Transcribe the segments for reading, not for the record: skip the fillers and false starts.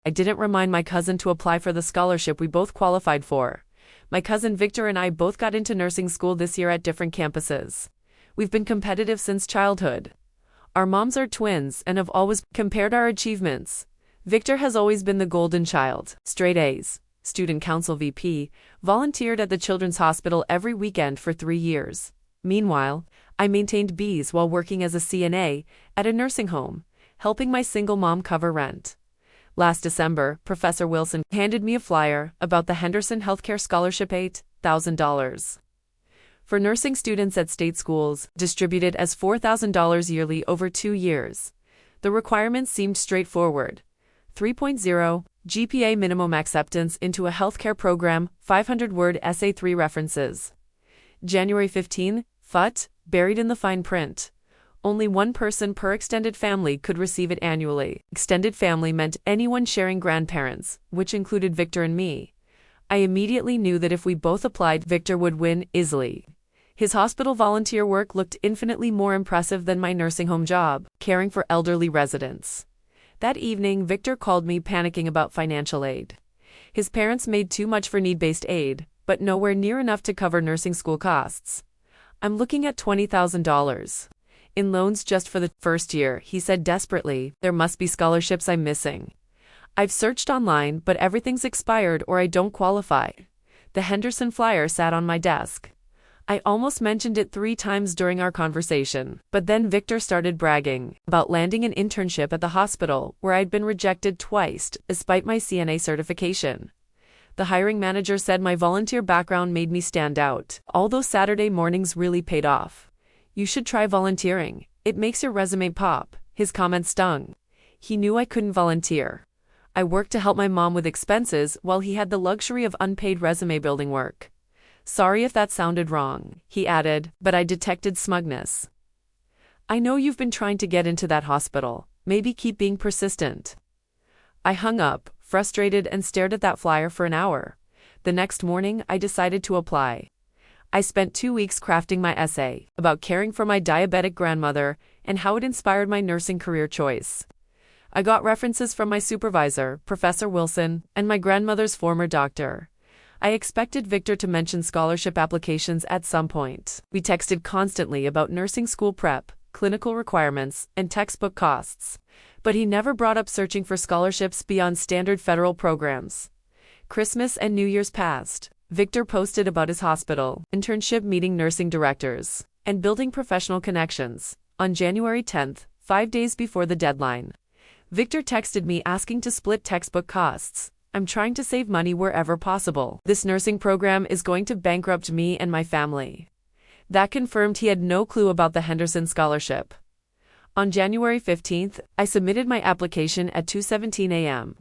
I didn't remind my cousin to apply for the scholarship we both qualified for. My cousin Victor and I both got into nursing school this year at different campuses. We've been competitive since childhood. Our moms are twins and have always compared our achievements. Victor has always been the golden child, straight A's, student council VP, volunteered at the Children's Hospital every weekend for 3 years. Meanwhile, I maintained B's while working as a CNA at a nursing home, helping my single mom cover rent. Last December, Professor Wilson handed me a flyer about the Henderson Healthcare Scholarship $8,000 for nursing students at state schools, distributed as $4,000 yearly over 2 years. The requirements seemed straightforward. 3.0, GPA minimum acceptance into a healthcare program, 500-word essay, 3 references. January 15, FUT, buried in the fine print. Only one person per extended family could receive it annually. Extended family meant anyone sharing grandparents, which included Victor and me. I immediately knew that if we both applied, Victor would win easily. His hospital volunteer work looked infinitely more impressive than my nursing home job, caring for elderly residents. That evening, Victor called me panicking about financial aid. His parents made too much for need-based aid, but nowhere near enough to cover nursing school costs. I'm looking at $20,000 in loans just for the first year, he said desperately. There must be scholarships I'm missing. I've searched online, but everything's expired or I don't qualify. The Henderson flyer sat on my desk. I almost mentioned it 3 times during our conversation, but then Victor started bragging about landing an internship at the hospital where I'd been rejected twice despite my CNA certification. The hiring manager said my volunteer background made me stand out. Although Saturday mornings really paid off. You should try volunteering. It makes your resume pop. His comment stung. He knew I couldn't volunteer. I worked to help my mom with expenses while he had the luxury of unpaid resume building work. Sorry if that sounded wrong, he added, but I detected smugness. I know you've been trying to get into that hospital. Maybe keep being persistent. I hung up, frustrated, and stared at that flyer for an hour. The next morning, I decided to apply. I spent 2 weeks crafting my essay about caring for my diabetic grandmother and how it inspired my nursing career choice. I got references from my supervisor, Professor Wilson, and my grandmother's former doctor. I expected Victor to mention scholarship applications at some point. We texted constantly about nursing school prep, clinical requirements, and textbook costs. But he never brought up searching for scholarships beyond standard federal programs. Christmas and New Year's passed. Victor posted about his hospital internship, meeting nursing directors, and building professional connections. On January 10th, 5 days before the deadline, Victor texted me asking to split textbook costs. I'm trying to save money wherever possible. This nursing program is going to bankrupt me and my family. That confirmed he had no clue about the Henderson scholarship. On January 15th, I submitted my application at 2:17 a.m.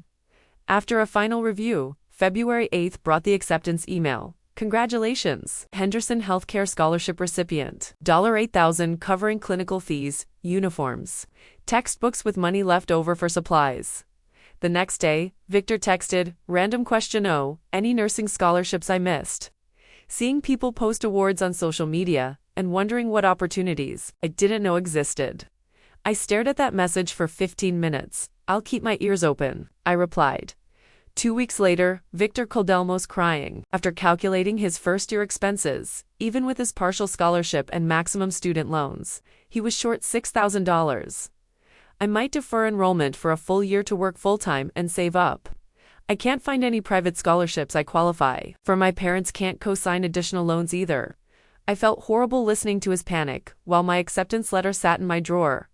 After a final review, February 8th brought the acceptance email. Congratulations, Henderson Healthcare Scholarship recipient. $8,000 covering clinical fees, uniforms, textbooks with money left over for supplies. The next day, Victor texted, random question: oh, any nursing scholarships I missed? Seeing people post awards on social media and wondering what opportunities I didn't know existed. I stared at that message for 15 minutes. I'll keep my ears open, I replied. 2 weeks later, Victor called almost crying. After calculating his first-year expenses, even with his partial scholarship and maximum student loans, he was short $6,000. I might defer enrollment for a full year to work full-time and save up. I can't find any private scholarships I qualify for. My parents can't co-sign additional loans either. I felt horrible listening to his panic while my acceptance letter sat in my drawer.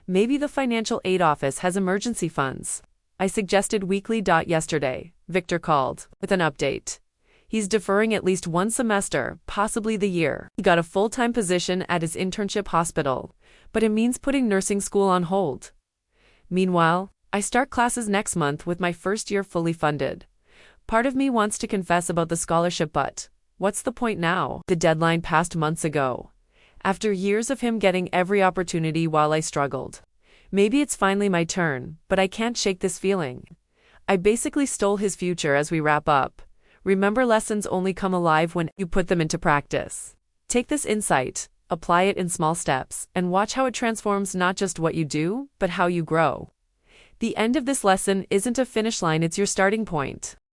Maybe the financial aid office has emergency funds. I suggested weekly. Yesterday, Victor called with an update. He's deferring at least 1 semester, possibly the year. He got a full-time position at his internship hospital, but it means putting nursing school on hold. Meanwhile, I start classes next month with my first year fully funded. Part of me wants to confess about the scholarship, but what's the point now? The deadline passed months ago. After years of him getting every opportunity while I struggled. Maybe it's finally my turn, but I can't shake this feeling. I basically stole his future. As we wrap up, remember, lessons only come alive when you put them into practice. Take this insight, apply it in small steps, and watch how it transforms not just what you do, but how you grow. The end of this lesson isn't a finish line, it's your starting point.